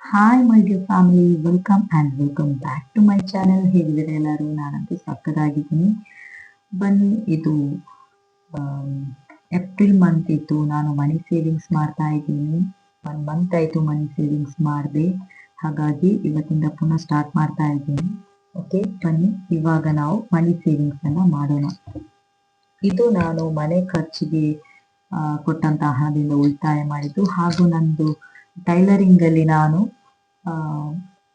Hi my dear family, welcome back to my channel. ಹೇಗಿದ್ದೀರಾ ಎಲ್ಲರೂ? ನಾನಂತೂ ಸಕ್ಕದಾಗಿದ್ದೀನಿ. ಬನ್ನಿ, ಇದು ಏಪ್ರಿಲ್ ಮಂತ್ ಇತ್ತು. ನಾನು ಮನಿ ಸೇವಿಂಗ್ಸ್ ಮಾಡ್ತಾ ಇದ್ದೀನಿ. 1 ಮಂತ್ ಆಯಿತು ಮನಿ ಸೇವಿಂಗ್ಸ್ ಮಾಡಿದೆ. ಹಾಗಾಗಿ ಇವತ್ತಿಂದ ಪುನಃ ಸ್ಟಾರ್ಟ್ ಮಾಡ್ತಾ ಇದ್ದೀನಿ. ಓಕೆ, ಬನ್ನಿ ಇವಾಗ ನಾವು ಮನಿ ಸೇವಿಂಗ್ಸ್ ಅನ್ನ ಮಾಡೋಣ. ಇದು ನಾನು ಮನೆ ಖರ್ಚಿಗೆ ಕೊಟ್ಟಂತ ಹಣದಿಂದ ಉಳಿತಾಯ ಮಾಡಿದ್ದು, ಹಾಗೂ ನಂದು ಟೈಲರಿಂಗ್ ಅಲ್ಲಿ ನಾನು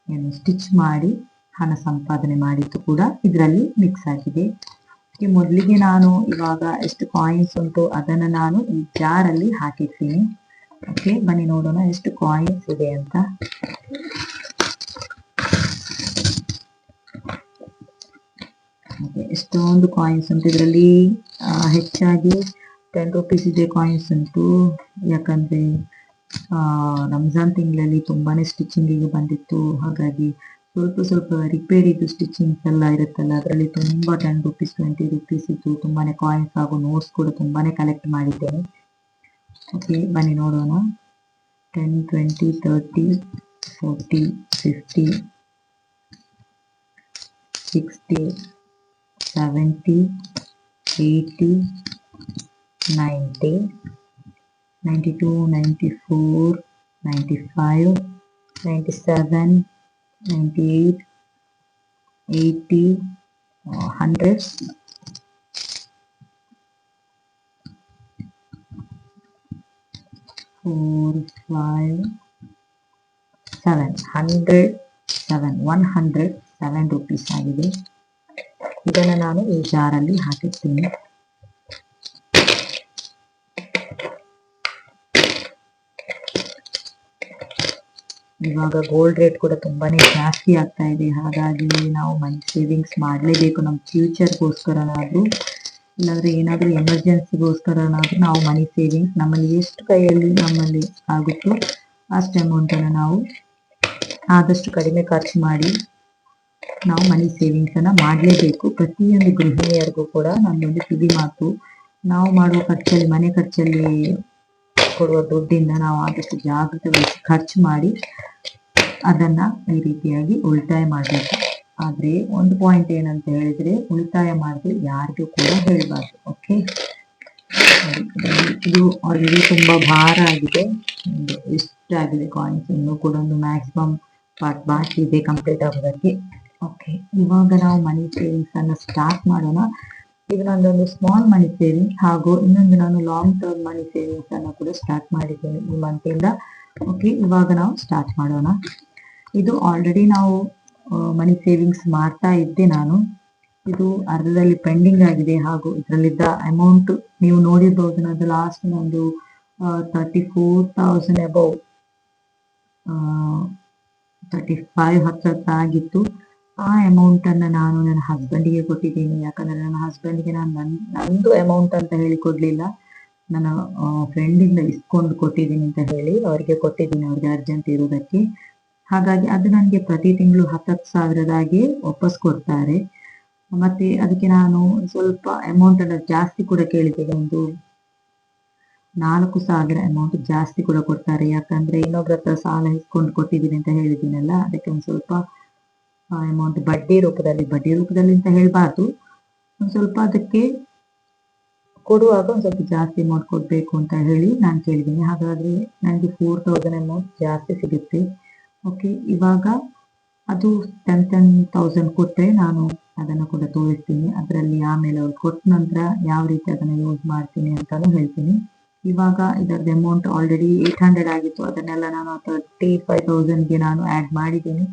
ಏನು ಸ್ಟಿಚ್ ಮಾಡಿ ಹಣ ಸಂಪಾದನೆ ಮಾಡಿದ್ದು ಕೂಡ ಇದರಲ್ಲಿ ಮಿಕ್ಸ್ ಆಗಿದೆ. ಮೊದಲಿಗೆ ನಾನು ಇವಾಗ ಎಷ್ಟು ಕಾಯಿನ್ಸ್ ಉಂಟು ಅದನ್ನು ನಾನು ಈ ಜಾರಲ್ಲಿ ಹಾಕಿರ್ತೀನಿ. ಓಕೆ, ಬನ್ನಿ ನೋಡೋಣ ಎಷ್ಟು ಕಾಯಿನ್ಸ್ ಇದೆ ಅಂತ. ಎಷ್ಟೊಂದು ಕಾಯಿನ್ಸ್ ಉಂಟು ಇದರಲ್ಲಿ. ಹೆಚ್ಚಾಗಿ 10 ರೂಪೀಸ್ ಇದೆ ಕಾಯಿನ್ಸ್ ಉಂಟು. ಯಾಕಂದ್ರೆ ರಂಜಾನ್ ತಿಂಗಳಲ್ಲಿ ತುಂಬಾನೇ ಸ್ಟಿಚಿಂಗಿಗೆ ಬಂದಿತ್ತು. ಹಾಗಾಗಿ ಸ್ವಲ್ಪ ರಿಪೇರಿದು ಸ್ಟಿಚಿಂಗ್ಸ್ ಎಲ್ಲ ಇರುತ್ತಲ್ಲ, ಅದರಲ್ಲಿ ತುಂಬಾ 10 ರೂಪೀಸ್ 20 ರೂಪೀಸ್ ಇತ್ತು. ತುಂಬಾನೇ ಕಾಯಿನ್ಸ್ ಹಾಗೂ ನೋಟ್ಸ್ ಕೂಡ ತುಂಬಾನೇ ಕಲೆಕ್ಟ್ ಮಾಡಿದ್ದೇನೆ. ಓಕೆ, ಬನ್ನಿ ನೋಡೋಣ. 10, 20, 30, 40, 50, 60, 70, 80, 90, 92, 94, 95, 97, 98, 80, 100, 4, 5, 7, 107 ರೂಪೀಸ್ ಆಗಿದೆ. ಇದನ್ನು ನಾನು ಈ ಜಾರಲ್ಲಿ ಹಾಕಿರ್ತೀನಿ. ಇವಾಗ ಗೋಲ್ಡ್ ರೇಟ್ ಕೂಡ ತುಂಬಾನೇ ಜಾಸ್ತಿ ಆಗ್ತಾ ಇದೆ. ಹಾಗಾಗಿ ನಾವು ಮನಿ ಸೇವಿಂಗ್ಸ್ ಮಾಡಲೇಬೇಕು. ನಮ್ಮ ಫ್ಯೂಚರ್ಗೋಸ್ಕರನಾದ್ರೂ, ಇಲ್ಲಾಂದ್ರೆ ಏನಾದ್ರೂ ಎಮರ್ಜೆನ್ಸಿಗೋಸ್ಕರನಾದ್ರೂ ನಾವು ಮನಿ ಸೇವಿಂಗ್ಸ್ ನಮ್ಮಲ್ಲಿ ಎಷ್ಟು ಕೈಯಲ್ಲಿ ನಮ್ಮಲ್ಲಿ ಆಗುತ್ತೋ ಅಷ್ಟು ಅಮೌಂಟನ್ನು ನಾವು ಆದಷ್ಟು ಕಡಿಮೆ ಖರ್ಚು ಮಾಡಿ ನಾವು ಮನಿ ಸೇವಿಂಗ್ಸ್ ಅನ್ನ ಮಾಡಲೇಬೇಕು. ಪ್ರತಿಯೊಂದು ಗೃಹಿಣಿಯರಿಗೂ ಕೂಡ ನನ್ನೊಂದು ಕಿವಿ ಮಾತು, ನಾವು ಮಾಡುವ ಖರ್ಚಲ್ಲಿ, ಮನೆ ಖರ್ಚಲ್ಲಿ ಕೊಡುವ ದುಡ್ಡಿಂದ ನಾವು ಆದಷ್ಟು ಜಾಗ್ರತೆ ವಹಿಸಿ ಖರ್ಚು ಮಾಡಿ ಅದನ್ನ ಈ ರೀತಿಯಾಗಿ ಉಳಿತಾಯ ಮಾಡಬೇಕು. ಆದ್ರೆ ಒಂದು ಪಾಯಿಂಟ್ ಏನಂತ ಹೇಳಿದ್ರೆ, ಉಳಿತಾಯ ಮಾಡಿದ್ರೆ ಯಾರಿಗೂ ಕೂಡ ಹೇಳಬಾರ್ದು. ಓಕೆ, ಇದು ಆಲ್ರೆಡಿ ತುಂಬಾ ಭಾರ ಆಗಿದೆ. ಇಷ್ಟಾಗಿದೆ ಕಾಯಿನ್ಸ್. ಇನ್ನೂ ಕೂಡ ಒಂದು ಮ್ಯಾಕ್ಸಿಮಮ್ ಪಾರ್ಟ್ ಬಾಕಿ ಇದೆ ಕಂಪ್ಲೀಟ್ ಆಗೋದಕ್ಕೆ. ಓಕೆ, ಇವಾಗ ನಾವು ಮನಿ ಸೇವಿಂಗ್ಸ್ ಅನ್ನ ಸ್ಟಾರ್ಟ್ ಮಾಡೋಣ. ಇದು ನಂದೊಂದು ಸ್ಮಾಲ್ ಮನಿ ಸೇವಿಂಗ್, ಹಾಗೂ ಇನ್ನೊಂದು ನಾನು ಲಾಂಗ್ ಟರ್ಮ್ ಮನಿ ಸೇವಿಂಗ್ಸ್ ಅನ್ನ ಕೂಡ ಸ್ಟಾರ್ಟ್ ಮಾಡಿದ್ದೇನೆ ಈ ಮಂತ್ ಇಂದ. ಓಕೆ, ಇವಾಗ ನಾವು ಸ್ಟಾರ್ಟ್ ಮಾಡೋಣ. ಇದು ಆಲ್ರೆಡಿ ನಾವು ಮನಿ ಸೇವಿಂಗ್ಸ್ ಮಾಡ್ತಾ ಇದ್ದೆ ನಾನು. ಇದು ಅರ್ಧದಲ್ಲಿ ಪೆಂಡಿಂಗ್ ಆಗಿದೆ, ಹಾಗೂ ಇದರಲ್ಲಿದ್ದ ಅಮೌಂಟ್ ನೀವು ನೋಡಿರ್ಬಹುದು. ನಂದು ಲಾಸ್ಟ್ ಒಂದು 34,000 ಅಬೌವ್ 35 ಹತ್ರ ಆಗಿತ್ತು. ಆ ಅಮೌಂಟ್ ಅನ್ನ ನಾನು ನನ್ನ ಹಸ್ಬೆಂಡ್ಗೆ ಕೊಟ್ಟಿದ್ದೀನಿ. ಯಾಕಂದ್ರೆ ನನ್ನ ಹಸ್ಬೆಂಡ್ಗೆ ನಾನು ನಂದು ಅಮೌಂಟ್ ಅಂತ ಹೇಳಿ ಕೊಡ್ಲಿಲ್ಲ, ನನ್ನ ಫ್ರೆಂಡಿಂದ ಇಸ್ಕೊಂಡು ಕೊಟ್ಟಿದ್ದೀನಿ ಅಂತ ಹೇಳಿ ಅವರಿಗೆ ಕೊಟ್ಟಿದ್ದೀನಿ, ಅವ್ರಿಗೆ ಅರ್ಜೆಂಟ್ ಇರೋದಕ್ಕೆ. ಹಾಗಾಗಿ ಅದು ನನಗೆ ಪ್ರತಿ ತಿಂಗಳು 10,000 ವಾಪಸ್ ಕೊಡ್ತಾರೆ. ಮತ್ತೆ ಅದಕ್ಕೆ ನಾನು ಸ್ವಲ್ಪ ಅಮೌಂಟ್ ಅನ್ನ ಜಾಸ್ತಿ ಕೂಡ ಕೇಳಿದ್ದೇನೆ. ಒಂದು 4,000 ಅಮೌಂಟ್ ಜಾಸ್ತಿ ಕೂಡ ಕೊಡ್ತಾರೆ. ಯಾಕಂದ್ರೆ ಇನ್ನೊಬ್ರ ಹತ್ರ ಸಾಲ ಇಸ್ಕೊಂಡು ಕೊಟ್ಟಿದ್ದೀನಿ ಅಂತ ಹೇಳಿದ್ದೀನಲ್ಲ, ಅದಕ್ಕೆ ಒಂದು ಸ್ವಲ್ಪ ಅಮೌಂಟ್ ಬಡ್ಡಿ ರೂಪದಲ್ಲಿ ಅಂತ ಹೇಳ್ಬಾರ್ದು, ಒಂದು ಸ್ವಲ್ಪ ಅದಕ್ಕೆ ಕೊಡುವಾಗ ಒಂದು ಸ್ವಲ್ಪ ಜಾಸ್ತಿ ಅಮೌಂಟ್ ಕೊಡ್ಬೇಕು ಅಂತ ಹೇಳಿ ನಾನು ಕೇಳಿದ್ದೀನಿ. ಹಾಗಾದ್ರೆ ನನಗೆ 4,000 ಅಮೌಂಟ್ ಜಾಸ್ತಿ ಸಿಗುತ್ತೆ. ಓಕೆ, ಇವಾಗ ಅದು 10,000 ಕೊಟ್ಟರೆ ನಾನು ಅದನ್ನು ಕೂಡ ತೋರಿಸ್ತೀನಿ. ಅದರಲ್ಲಿ ಆಮೇಲೆ ಅವ್ರು ಕೊಟ್ಟ ನಂತರ ಯಾವ ರೀತಿ ಅದನ್ನು ಯೂಸ್ ಮಾಡ್ತೀನಿ ಅಂತಾನು ಹೇಳ್ತೀನಿ. ಇವಾಗ ಇದರದ ಅಮೌಂಟ್ ಆಲ್ರೆಡಿ 800 ಆಗಿತ್ತು. ಅದನ್ನೆಲ್ಲ ನಾನು 35,000ಗೆ ನಾನು ಆಡ್ ಮಾಡಿದ್ದೀನಿ.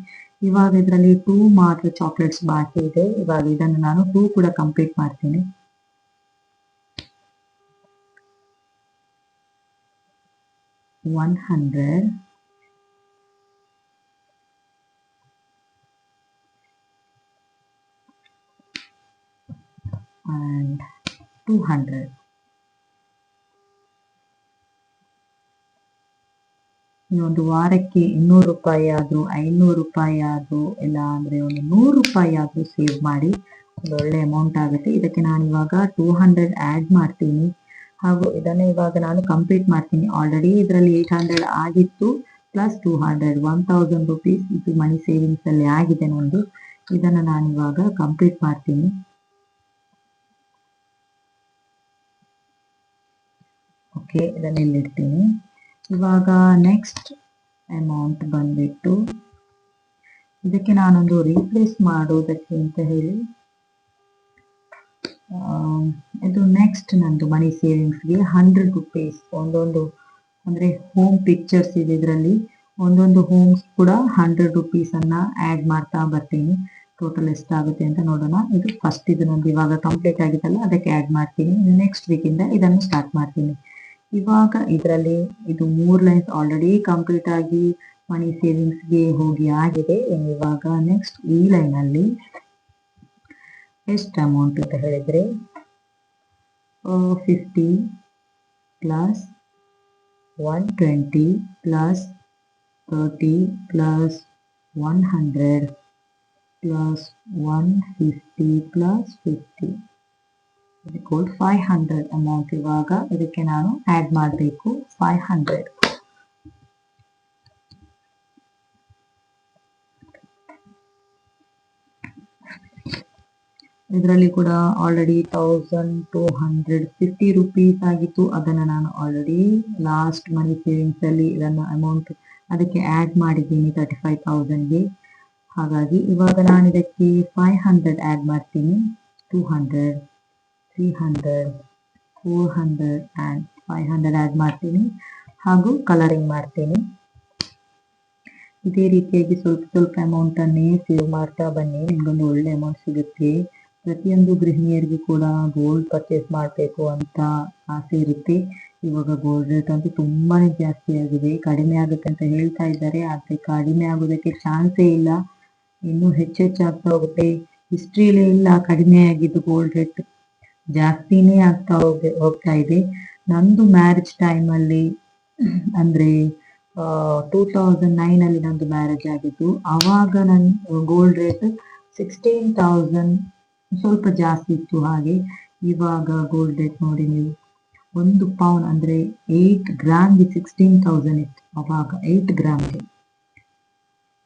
ಇವಾಗ ಇದರಲ್ಲಿ 2 ಮಾತ್ರ ಚಾಕ್ಲೇಟ್ಸ್ ಬಾಕಿ ಇದೆ. ಇವಾಗ ಇದನ್ನು ನಾನು 2 ಕೂಡ ಕಂಪ್ಲೀಟ್ ಮಾಡ್ತೀನಿ. $100, and $200. ಒಂದು ವಾರಕ್ಕೆ 200 ರೂಪಾಯಿ ಆದ್ರೂ, 500 ರೂಪಾಯಿ ಆದ್ರೂ, ಇಲ್ಲ ಅಂದ್ರೆ ಒಂದು 100 ರೂಪಾಯಿ ಆದ್ರೂ ಸೇವ್ ಮಾಡಿ ಒಂದು ಒಳ್ಳೆ ಅಮೌಂಟ್ ಆಗುತ್ತೆ. ಇದಕ್ಕೆ ನಾನು ಇವಾಗ 200 ಆಡ್ ಮಾಡ್ತೀನಿ, ಹಾಗೂ ಇದನ್ನ ಇವಾಗ ನಾನು ಕಂಪ್ಲೀಟ್ ಮಾಡ್ತೀನಿ. ಆಲ್ರೆಡಿ ಇದರಲ್ಲಿ 800 ಆಗಿತ್ತು, ಪ್ಲಸ್ 200 1000 ರುಪೀಸ್ ಇದು ಮನಿ ಸೇವಿಂಗ್ಸ್ ಅಲ್ಲಿ ಆಗಿದೆ ನಂದು. ಇದನ್ನು ನಾನು ಇವಾಗ ಕಂಪ್ಲೀಟ್ ಮಾಡ್ತೀನಿ. ಓಕೆ, ಇದನ್ನ ಇಲ್ಲಿಡ್ತೀನಿ. ಇವಾಗ ನೆಕ್ಸ್ಟ್ ಅಮೌಂಟ್ ಬಂದ್ಬಿಟ್ಟು ಇದಕ್ಕೆ ನಾನೊಂದು ರೀಪ್ಲೇಸ್ ಮಾಡೋದಕ್ಕೆ ಅಂತ ಹೇಳಿ ಇದು ನೆಕ್ಸ್ಟ್ ನಂದು ಮನಿ ಸೇವಿಂಗ್ಸ್ಗೆ 100 ರುಪೀಸ್ ಒಂದೊಂದು ಅಂದ್ರೆ ಹೋಮ್ ಪಿಕ್ಚರ್ಸ್ ಇದೆ, ಇದರಲ್ಲಿ ಒಂದೊಂದು ಹೋಮ್ಸ್ ಕೂಡ 100 ರುಪೀಸ್ ಅನ್ನ ಆಡ್ ಮಾಡ್ತಾ ಬರ್ತೀನಿ. ಟೋಟಲ್ ಎಷ್ಟಾಗುತ್ತೆ ಅಂತ ನೋಡೋಣ. ಇದು ಫಸ್ಟ್ ಇದು ನಂದು ಇವಾಗ ಕಂಪ್ಲೀಟ್ ಆಗಿದ್ದಲ್ಲ, ಅದಕ್ಕೆ ಆಡ್ ಮಾಡ್ತೀನಿ. ನೆಕ್ಸ್ಟ್ ವೀಕಿಂದ ಇದನ್ನು ಸ್ಟಾರ್ಟ್ ಮಾಡ್ತೀನಿ. ಇವಾಗ ಇದರಲ್ಲಿ ಇದು 3 ಲೈನ್ಸ್ ಆಲ್ರೆಡಿ ಕಂಪ್ಲೀಟ್ ಆಗಿ ಮನಿ ಸೇವಿಂಗ್ಸ್ಗೆ ಹೋಗಿ ಆಗಿದೆ. ಇವಾಗ ನೆಕ್ಸ್ಟ್ ಈ ಲೈನ್ ಅಲ್ಲಿ ಎಷ್ಟು ಅಮೌಂಟ್ ಅಂತ ಹೇಳಿದ್ರೆ 50 plus 120 plus 30 plus 100 plus 150 plus 50 500 amount. ಇವಾಗ ಇದಕ್ಕೆ ನಾನು ಆಡ್ ಮಾಡಬೇಕು 500. ಇದರಲ್ಲಿ ಕೂಡ ಆಲ್ರೆಡಿ 1250 ರುಪೀಸ್ ಆಗಿತ್ತು. ಅದನ್ನು ನಾನು ಆಲ್ರೆಡಿ ಲಾಸ್ಟ್ ಮನಿ ಸೇವಿಂಗ್ಸ್ ಅಲ್ಲಿ ಇದನ್ನು ಅಮೌಂಟ್ ಅದಕ್ಕೆ ಆಡ್ ಮಾಡಿದ್ದೀನಿ 35,000ಗೆ. ಹಾಗಾಗಿ ಇವಾಗ ನಾನು ಇದಕ್ಕೆ 500 ಆಡ್ ಮಾಡ್ತೀನಿ. 200 300 400 ಆ್ಯಂಡ್ 500 ಆಡ್ ಮಾಡ್ತೀನಿ ಹಾಗೂ ಕಲರಿಂಗ್ ಮಾಡ್ತೀನಿ. ಇದೇ ರೀತಿಯಾಗಿ ಸ್ವಲ್ಪ ಸ್ವಲ್ಪ ಅಮೌಂಟ್ ಅನ್ನೇ ಸೇವ್ ಮಾಡ್ತಾ ಬನ್ನಿ, ನಿಮ್ಗೊಂದು ಒಳ್ಳೆ ಅಮೌಂಟ್ ಸಿಗುತ್ತೆ. ಪ್ರತಿಯೊಂದು ಗೃಹಿಣಿಯರಿಗೂ ಕೂಡ ಗೋಲ್ಡ್ ಪರ್ಚೇಸ್ ಮಾಡಬೇಕು ಅಂತ ಆಸೆ ಇರುತ್ತೆ. ಇವಾಗ ಗೋಲ್ಡ್ ರೇಟ್ ಅಂತೂ ತುಂಬಾನೇ ಜಾಸ್ತಿ ಆಗಿದೆ. ಕಡಿಮೆ ಆಗುತ್ತೆ ಅಂತ ಹೇಳ್ತಾ ಇದ್ದಾರೆ, ಆದರೆ ಕಡಿಮೆ ಆಗೋದಕ್ಕೆ ಚಾನ್ಸೇ ಇಲ್ಲ. ಇನ್ನೂ ಹೆಚ್ಚೆಚ್ಚಾಗ್ತಾ ಹೋಗುತ್ತೆ. ಹಿಸ್ಟ್ರಿಲೇ ಇಲ್ಲ ಕಡಿಮೆ ಆಗಿದ್ದು. ಗೋಲ್ಡ್ ರೇಟ್ ಜಾಸ್ತಿನೇ ಆಗ್ತಾ ಹೋಗ್ತಾ ಇದೆ. ನಂದು ಮ್ಯಾರೇಜ್ ಟೈಮಲ್ಲಿ ಅಂದ್ರೆ 2009 ಅಲ್ಲಿ ನಂದು ಮ್ಯಾರೇಜ್ ಆಗಿದ್ದು. ಆವಾಗ ನನ್ನ ಗೋಲ್ಡ್ ರೇಟ್ 16,000 ಸ್ವಲ್ಪ ಜಾಸ್ತಿ ಇತ್ತು. ಹಾಗೆ ಇವಾಗ ಗೋಲ್ಡ್ ರೇಟ್ ನೋಡಿ ನೀವು, 1 ಪೌಂಡ್ ಅಂದ್ರೆ 8 ಗ್ರಾಮ್ಗೆ 16,000 ಇತ್ತು ಅವಾಗ 8 ಗ್ರಾಮ್ಗೆ.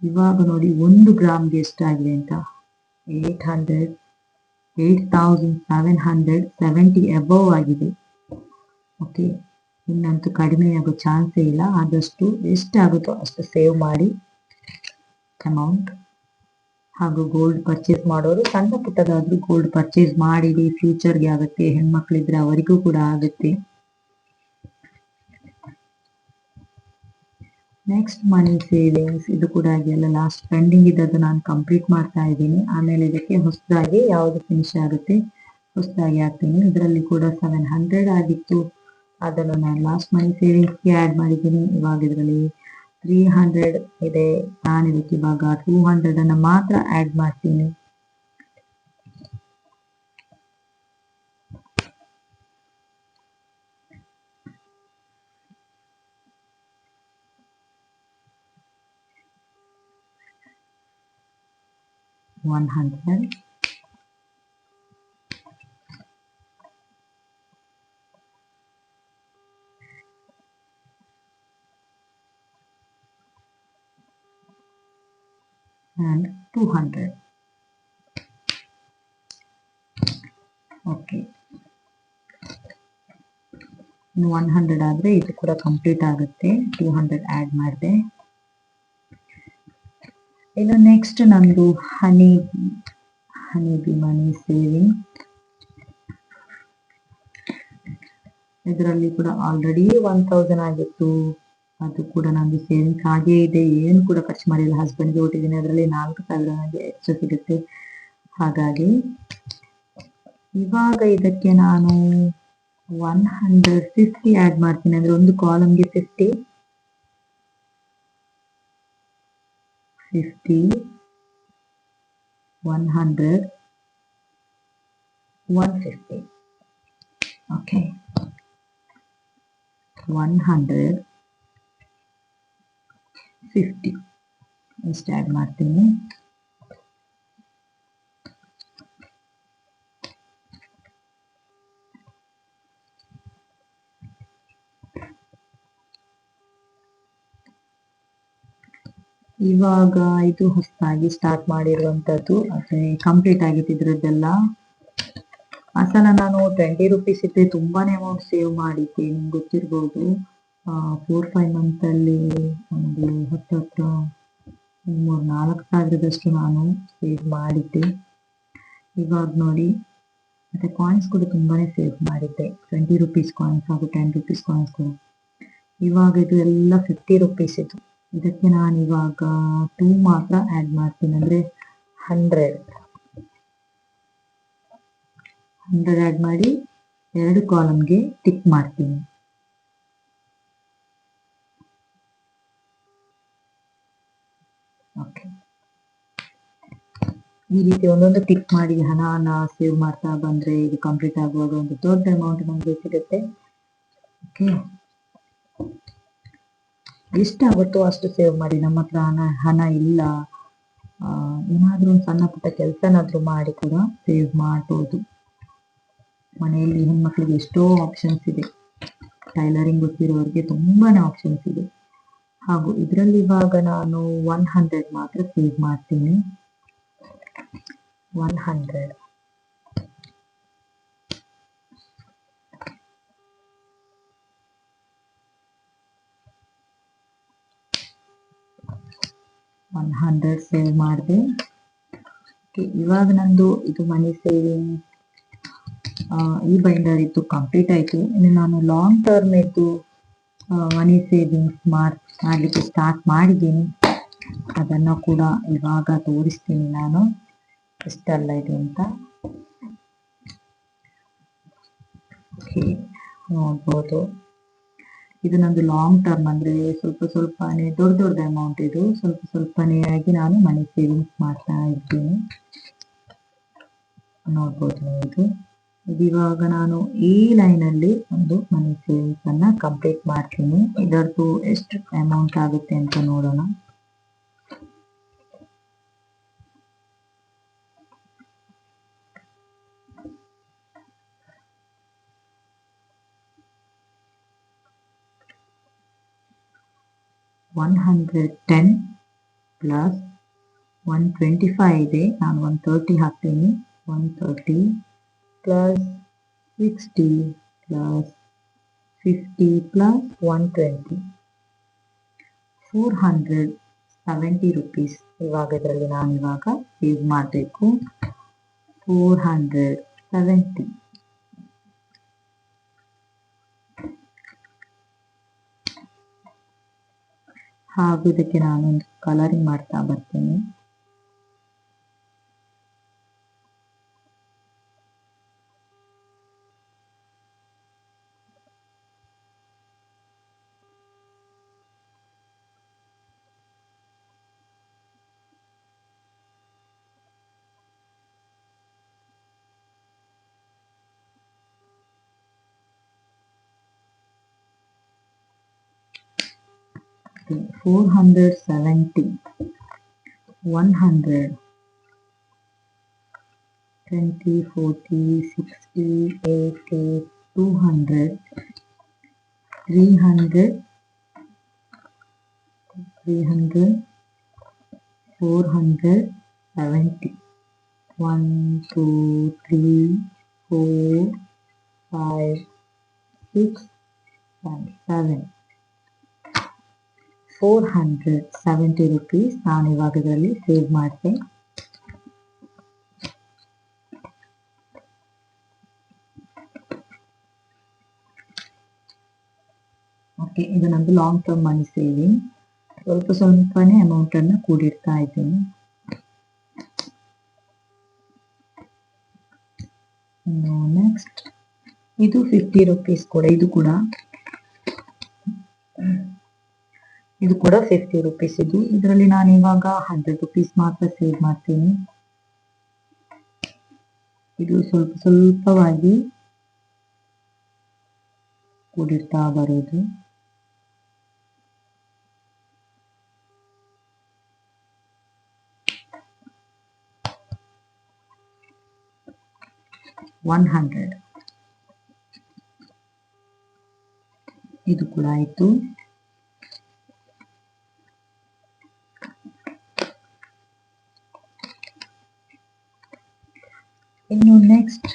ಇವಾಗ ನೋಡಿ 1 ಗ್ರಾಮ್ಗೆ ಎಷ್ಟಾಗಿದೆ ಅಂತ 8,770 ಅಬೌವ್ ಆಗಿದೆ. ಓಕೆ, ಇನ್ನಂತೂ ಕಡಿಮೆ ಆಗೋ ಚಾನ್ಸೇ ಇಲ್ಲ. ಆದಷ್ಟು ಎಷ್ಟಾಗುತ್ತೋ ಅಷ್ಟು ಸೇವ್ ಮಾಡಿ ಅಮೌಂಟ್. ಹಾಗೂ ಗೋಲ್ಡ್ ಪರ್ಚೇಸ್ ಮಾಡೋರು ಸಣ್ಣ ಪುಟ್ಟದಾದ್ರೂ ಗೋಲ್ಡ್ ಪರ್ಚೇಸ್ ಮಾಡಿಡಿ, ಫ್ಯೂಚರ್ಗೆ ಆಗುತ್ತೆ. ಹೆಣ್ಮಕ್ಳಿದ್ರೆ ಅವರಿಗೂ ಕೂಡ ಆಗುತ್ತೆ. ನೆಕ್ಸ್ಟ್ ಮನಿ ಸೇವಿಂಗ್ಸ್ ಇದು ಕೂಡ ಎಲ್ಲ ಲಾಸ್ಟ್ ಪೆಂಡಿಂಗ್ ಇದ್ದದ್ದು ನಾನು ಕಂಪ್ಲೀಟ್ ಮಾಡ್ತಾ ಇದ್ದೀನಿ. ಆಮೇಲೆ ಇದಕ್ಕೆ ಹೊಸದಾಗಿ ಯಾವುದು ಫಿನಿಶ್ ಆಗುತ್ತೆ ಹೊಸದಾಗಿ ಹಾಕ್ತೀನಿ. ಇದರಲ್ಲಿ ಕೂಡ 700 ಆಗಿತ್ತು, ಅದನ್ನು ನಾನು ಲಾಸ್ಟ್ ಮನಿ ಸೇವಿಂಗ್ಸ್ಗೆ ಆ್ಯಡ್ ಮಾಡಿದ್ದೀನಿ. ಇವಾಗ ಇದರಲ್ಲಿ 300 ಇದೆ. ನಾನು ಇದಕ್ಕೆ ಇವಾಗ 200 ಅನ್ನು ಮಾತ್ರ ಆ್ಯಡ್ ಮಾಡ್ತೀನಿ. $100 and 200. ಓಕೆ, 100 ಆದರೆ ಇದು ಕೂಡ ಕಂಪ್ಲೀಟ್ ಆಗುತ್ತೆ. 200 ಆ್ಯಡ್ ಮಾಡಿದೆ. ಇನ್ನು ನೆಕ್ಸ್ಟ್ ನಮ್ಮದು ಹನಿ ಬಿ ಮನಿ ಸೇವಿಂಗ್. ಇದರಲ್ಲಿ ಕೂಡ ಆಲ್ರೆಡಿ 1000 ಆಗಿತ್ತು. ಅದು ಕೂಡ ನಮ್ಮದು ಸೇವಿಂಗ್ಸ್ ಹಾಗೇ ಇದೆ, ಏನು ಕೂಡ ಖರ್ಚು ಮಾಡಿಲ್ಲ. ಹಸ್ಬೆಂಡ್ಗೆ ಕೊಟ್ಟಿದ್ದೀನಿ, ಅದರಲ್ಲಿ 4,000 ನನಗೆ ಎಕ್ಸ್ಟ್ರಾ ಸಿಗುತ್ತೆ. ಹಾಗಾಗಿ ಇವಾಗ ಇದಕ್ಕೆ ನಾನು 150 ಆ್ಯಡ್ ಮಾಡ್ತೀನಿ. ಅಂದರೆ ಒಂದು ಕಾಲಮ್ಗೆ 50 100 150. ಓಕೆ, 150 ಇಷ್ಟು ಆ್ಯಡ್ ಮಾಡ್ತೀನಿ. ಇವಾಗ ಇದು ಹೊಸದಾಗಿ ಸ್ಟಾರ್ಟ್ ಮಾಡಿರುವಂತದ್ದು, ಅದೇ ಕಂಪ್ಲೀಟ್ ಆಗಿತ್ತು ಇದ್ರದ್ದೆಲ್ಲ. ಆ ಸಲ ನಾನು 20 ರುಪೀಸ್ ಇದ್ದೆ ತುಂಬಾನೇ ಅಮೌಂಟ್ ಸೇವ್ ಮಾಡಿದ್ದೆ, ನಿಮ್ಗೆ ಗೊತ್ತಿರ್ಬೋದು. 4-5 ಮಂತಲ್ಲಿ ಒಂದು ಹತ್ರ 3-4 ಸಾವಿರದಷ್ಟು ನಾನು ಸೇವ್ ಮಾಡಿದ್ದೆ. ಇವಾಗ ನೋಡಿ, ಮತ್ತೆ ಕಾಯಿನ್ಸ್ ಕೂಡ ತುಂಬಾನೇ ಸೇವ್ ಮಾಡಿದ್ದೆ, 20 ರುಪೀಸ್ ಕಾಯಿನ್ಸ್ ಹಾಗೂ 10 ರುಪೀಸ್ ಕಾಯಿನ್ಸ್ ಕೂಡ. ಇವಾಗ ಇದು ಎಲ್ಲ 50 ರುಪೀಸ್ ಇದು. ಇದಕ್ಕೆ ನಾನು ಇವಾಗ 2 ಮಾತ್ರ ಆ್ಯಡ್ ಮಾಡ್ತೀನಿ, ಅಂದರೆ 100 ಆ್ಯಡ್ ಮಾಡಿ 2 ಕಾಲಮ್ಗೆ ಟಿಕ್ ಮಾಡ್ತೀನಿ. ಓಕೆ, ಈ ರೀತಿ ಒಂದೊಂದು ಟಿಕ್ ಮಾಡಿ ಹಣನ ಸೇವ್ ಮಾಡ್ತಾ ಬಂದರೆ ಇದು ಕಂಪ್ಲೀಟ್ ಆಗುವಾಗ ಒಂದು ದೊಡ್ಡ ಅಮೌಂಟ್ ನಮಗೆ ಸಿಗುತ್ತೆ. ಓಕೆ, ಎಷ್ಟಾಗುತ್ತೋ ಅಷ್ಟು ಸೇವ್ ಮಾಡಿ. ನಮ್ಮ ಹತ್ರ ಹಣ ಇಲ್ಲ, ಏನಾದರೂ ಒಂದು ಸಣ್ಣ ಪುಟ್ಟ ಕೆಲಸನಾದರೂ ಮಾಡಿ ಕೂಡ ಸೇವ್ ಮಾಡ್ಬೋದು. ಮನೆಯಲ್ಲಿ ಹೆಣ್ಮಕ್ಳಿಗೆ ಎಷ್ಟೋ ಆಪ್ಷನ್ಸ್ ಇದೆ, ಟೈಲರಿಂಗ್ ಗೊತ್ತಿರೋರಿಗೆ ತುಂಬಾನೇ ಆಪ್ಷನ್ಸ್ ಇದೆ. ಹಾಗೂ ಇದರಲ್ಲಿ ಇವಾಗ ನಾನು 100 ಮಾತ್ರ ಸೇವ್ ಮಾಡ್ತೀನಿ. 100 ಸೇವ್ ಮಾಡಿದೆ. ಇವಾಗ ನಂದು ಇದು ಮನಿ ಸೇವಿಂಗ್ ಈ ಬೈಂಡರ್ ಇತ್ತು ಕಂಪ್ಲೀಟ್ ಆಯಿತು. ಇನ್ನು ನಾನು ಲಾಂಗ್ ಟರ್ಮ್ ಇದ್ದು ಮನಿ ಸೇವಿಂಗ್ಸ್ ಮಾಡಲಿಕ್ಕೆ ಸ್ಟಾರ್ಟ್ ಮಾಡಿದ್ದೀನಿ. ಅದನ್ನು ಕೂಡ ಇವಾಗ ತೋರಿಸ್ತೀನಿ ನಾನು ಎಷ್ಟೆಲ್ಲ ಇದೆ ಅಂತ. ನೋಡ್ಬೋದು, ಇದು ನಂದು ಲಾಂಗ್ ಟರ್ಮ್, ಅಂದರೆ ಸ್ವಲ್ಪನೇ ದೊಡ್ಡ ಅಮೌಂಟ್. ಇದು ಸ್ವಲ್ಪನೇ ಆಗಿ ನಾನು ಮನಿ ಸೇವಿಂಗ್ಸ್ ಮಾಡ್ತಾ ಇದ್ದೀನಿ. ನೋಡ್ಬೋದು ನೀವು, ಇವಾಗ ನಾನು ಈ ಲೈನಲ್ಲಿ ಒಂದು ಮನಿ ಸೇವಿಂಗ್ಸ್ ಅನ್ನ ಕಂಪ್ಲೀಟ್ ಮಾಡ್ತೀನಿ. ಇದರದ್ದು ಎಷ್ಟು ಅಮೌಂಟ್ ಆಗುತ್ತೆ ಅಂತ ನೋಡೋಣ. $110 ಪ್ಲಸ್ 125 ಇದೆ, ನಾನು 130 ಹಾಕ್ತೀನಿ. 130 ಪ್ಲಸ್ 60 ಪ್ಲಸ್ 50 ಪ್ಲಸ್ 120 470 ರುಪೀಸ್. ಇವಾಗ ಇದರಲ್ಲಿ ನಾನು ಇವಾಗ ಸೇವ್ ಮಾಡಬೇಕು. 470. ಹಾಗೂ ಇದಕ್ಕೆ ನಾನೊಂದು ಕಲರಿಂಗ್ ಮಾಡ್ತಾ ಬರ್ತೀನಿ. Okay, 470, 100, 20, 40, 60, 80, 200, 300, 470. 1, 2, 3, 4, 5, 6, 7. 470 ರುಪೀಸ್ ನಾನು ಇವಾಗ ಇದರಲ್ಲಿ ಸೇವ್ ಮಾಡಿದೆ. ಓಕೆ, ಇದು ನಂದು ಲಾಂಗ್ ಟರ್ಮ್ ಮನಿ ಸೇವಿಂಗ್. ಸ್ವಲ್ಪನೇ ಅಮೌಂಟನ್ನು ಕೂಡಿಡ್ತಾ ಇದ್ದೀನಿ. ನೆಕ್ಸ್ಟ್ ಇದು 50 ರುಪೀಸ್ ಕೂಡ, ಇದು ಕೂಡ 50 ರುಪೀಸ್. ಇದರಲ್ಲಿ ನಾನು ಇವಾಗ 100 ರುಪೀಸ್ ಮಾತ್ರ ಸೇವ್ ಮಾಡ್ತೀನಿ. ಇದು ಸ್ವಲ್ಪವಾಗಿ ಕೂಡಿಡ್ತಾ ಬರೋದು. $100 ಇದು ಕೂಡ ಆಯಿತು. ಇನ್ನು ನೆಕ್ಸ್ಟ್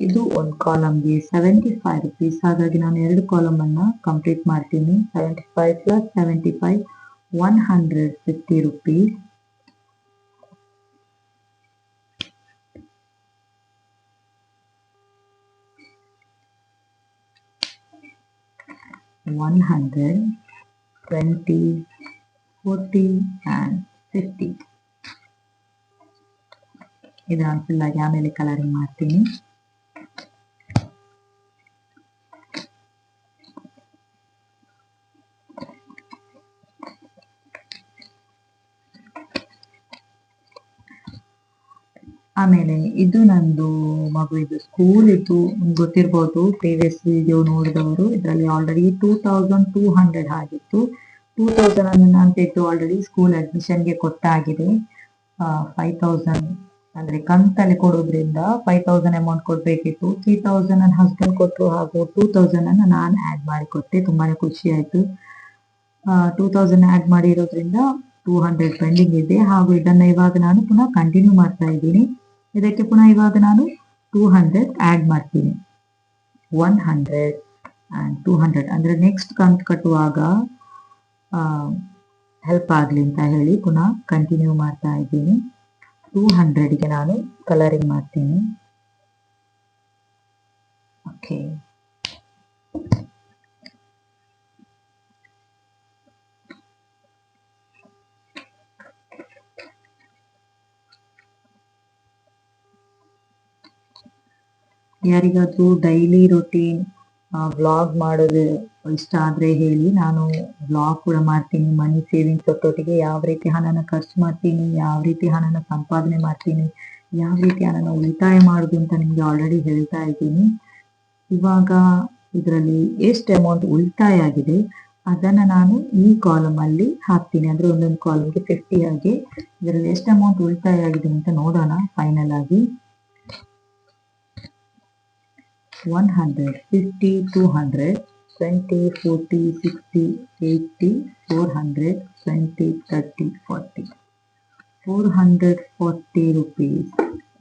ಇದು ಒಂದು ಕಾಲಮ್ಗೆ 75 ರುಪೀಸ್. ಹಾಗಾಗಿ ನಾನು 2 ಕಾಲಮ್ ಅನ್ನ ಕಂಪ್ಲೀಟ್ ಮಾಡ್ತೀನಿ. 75 ಪ್ಲಸ್ 75 150 ರುಪೀಸ್. $100, $20, $40 and $50. ಇದನ್ನು ಫುಲ್ ಆಗಿ ಆಮೇಲೆ ಕಲರಿಂಗ್ ಮಾಡ್ತೀನಿ. ಆಮೇಲೆ ಇದು ನಂದು ಮಗುವಿದು ಸ್ಕೂಲ್ ಇದ್ದು ಗೊತ್ತಿರ್ಬೋದು, ಪ್ರೀವಿಯಸ್ ವಿಡಿಯೋ ನೋಡಿದವರು. ಇದರಲ್ಲಿ ಆಲ್ರೆಡಿ 2200 ಆಗಿತ್ತು. 2000 ಅನ್ನು ನಾನು ತೆಗೆದು ಆಲ್ರೆಡಿ ಸ್ಕೂಲ್ ಅಡ್ಮಿಷನ್ಗೆ ಕೊಟ್ಟಾಗಿದೆ. 5000 ಅಂದ್ರೆ ಕಂತಲ್ಲಿ ಕೊಡೋದ್ರಿಂದ 5000 ಅಮೌಂಟ್ ಕೊಡ್ಬೇಕಿತ್ತು. 3000 ನನ್ನ ಹಸ್ಬೆಂಡ್ ಕೊಟ್ಟರು, ಹಾಗೂ 2000 ಅನ್ನು ನಾನು ಆ್ಯಡ್ ಮಾಡಿ ಕೊಟ್ಟೆ. ತುಂಬಾನೇ ಖುಷಿ ಆಯ್ತು. 2000 ಆ್ಯಡ್ ಮಾಡಿರೋದ್ರಿಂದ 200 ಪೆಂಡಿಂಗ್ ಇದೆ. ಹಾಗೂ ಇದನ್ನ ಇವಾಗ ನಾನು ಪುನಃ ಕಂಟಿನ್ಯೂ ಮಾಡ್ತಾ ಇದ್ದೀನಿ. ಇದಕ್ಕೆ ಪುನಃ ಇವಾಗ ನಾನು 200 ಆ್ಯಡ್ ಮಾಡ್ತೀನಿ. 100 and 200 ಅಂದ್ರೆ ನೆಕ್ಸ್ಟ್ ಕಂತು ಕಟ್ಟುವಾಗ ಹೆಲ್ಪ್ ಆಗಲಿ ಅಂತ ಹೇಳಿ ಪುನಃ ಕಂಟಿನ್ಯೂ ಮಾಡ್ತಾ ಇದ್ದೀನಿ. 200ಗೆ ನಾನು ಕಲರಿಂಗ್ ಮಾಡ್ತೀನಿ. ಓಕೆ, ಯಾರಿಗಾದ್ರೂ ಡೈಲಿ ರೊಟೀನ್ ವ್ಲಾಗ್ ಮಾಡೋದು ಇಷ್ಟ ಆದರೆ ಹೇಳಿ. ನಾನು ವ್ಲಾಗ್ ಕೂಡ ಮಾಡ್ತೀನಿ. ಮನಿ ಸೇವಿಂಗ್ಸ್ ಒಟ್ಟೊಟ್ಟಿಗೆ ಯಾವ ರೀತಿ ಹಣನ ಖರ್ಚು ಮಾಡ್ತೀನಿ, ಯಾವ ರೀತಿ ಹಣನ ಸಂಪಾದನೆ ಮಾಡ್ತೀನಿ, ಯಾವ ರೀತಿ ಹಣನ ಉಳಿತಾಯ ಮಾಡೋದು ಅಂತ ನಿಮಗೆ ಆಲ್ರೆಡಿ ಹೇಳ್ತಾ ಇದ್ದೀನಿ. ಇವಾಗ ಇದರಲ್ಲಿ ಎಷ್ಟು ಅಮೌಂಟ್ ಉಳಿತಾಯ ಆಗಿದೆ ಅದನ್ನು ನಾನು ಈ ಕಾಲಮಲ್ಲಿ ಹಾಕ್ತೀನಿ. ಅಂದರೆ ಒಂದೊಂದು ಕಾಲಮ್ಗೆ 50 ಆಗಿ ಇದರಲ್ಲಿ ಎಷ್ಟು ಅಮೌಂಟ್ ಉಳಿತಾಯ ಆಗಿದೆ ಅಂತ ನೋಡೋಣ. ಫೈನಲ್ ಆಗಿ 100, 50, 200, 20, 40, 60, 80, 400, 20, 30, 40. 440 ರುಪೀಸ್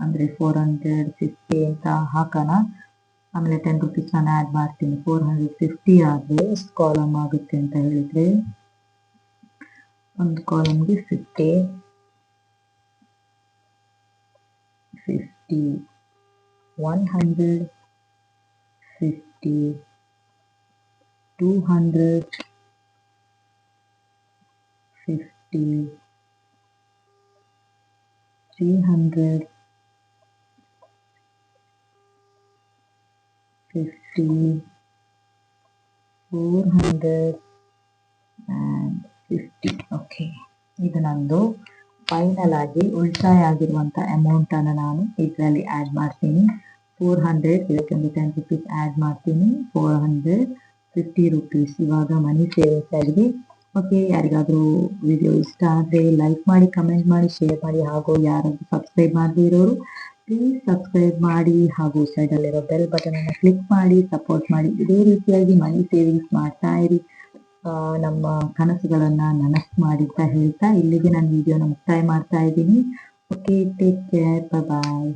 ಅಂದರೆ 450 ಅಂತ ಹಾಕೋಣ. ಆಮೇಲೆ 10 ರುಪೀಸ್ ನಾನು ಆ್ಯಡ್ ಮಾಡ್ತೀನಿ. 450 ಆದರೆ ಎಷ್ಟು ಕಾಲಮ್ ಆಗುತ್ತೆ ಅಂತ ಹೇಳಿದರೆ, ಒಂದು ಕಾಲಮ್ಗೆ 50, 100, 50, 200, 50, 300, 50, 400 and 50. ಓಕೆ, ಇದು ನಂದು ಫೈನಲ್ ಆಗಿ ಉಳಿತಾಯ ಆಗಿರುವಂಥ ಅಮೌಂಟನ್ನು ನಾನು ಇದರಲ್ಲಿ ಆ್ಯಡ್ ಮಾಡ್ತೀನಿ. 400, ಇದಕ್ಕೊಂದು 10 ರುಪೀಸ್ ಆ್ಯಡ್ ಮಾಡ್ತೀನಿ. 450 ರುಪೀಸ್ ಇವಾಗ ಮನಿ ಸೇವಿಂಗ್ಸ್ ಆಗಿದೆ. ಓಕೆ, ಯಾರಿಗಾದರೂ ವಿಡಿಯೋ ಇಷ್ಟ ಆದರೆ ಲೈಕ್ ಮಾಡಿ, ಕಮೆಂಟ್ ಮಾಡಿ, ಶೇರ್ ಮಾಡಿ. ಹಾಗೂ ಯಾರಾದರೂ ಸಬ್ಸ್ಕ್ರೈಬ್ ಮಾಡದೇ ಇರೋರು ಪ್ಲೀಸ್ ಸಬ್ಸ್ಕ್ರೈಬ್ ಮಾಡಿ, ಹಾಗೂ ಸೈಡಲ್ಲಿರೋ ಬೆಲ್ ಬಟನನ್ನು ಕ್ಲಿಕ್ ಮಾಡಿ ಸಪೋರ್ಟ್ ಮಾಡಿ. ಇದೇ ರೀತಿಯಾಗಿ ಮನಿ ಸೇವಿಂಗ್ಸ್ ಮಾಡ್ತಾ ಇರಿ. ನಮ್ಮ ಕನಸುಗಳನ್ನು ನನಸು ಮಾಡಿ ಅಂತ ಹೇಳ್ತಾ ಇಲ್ಲಿಗೆ ನಾನು ವಿಡಿಯೋನ ಮುಕ್ತಾಯ ಮಾಡ್ತಾ ಇದ್ದೀನಿ. ಓಕೆ, ಟೇಕ್ ಕೇರ್, ಬಾಯ್.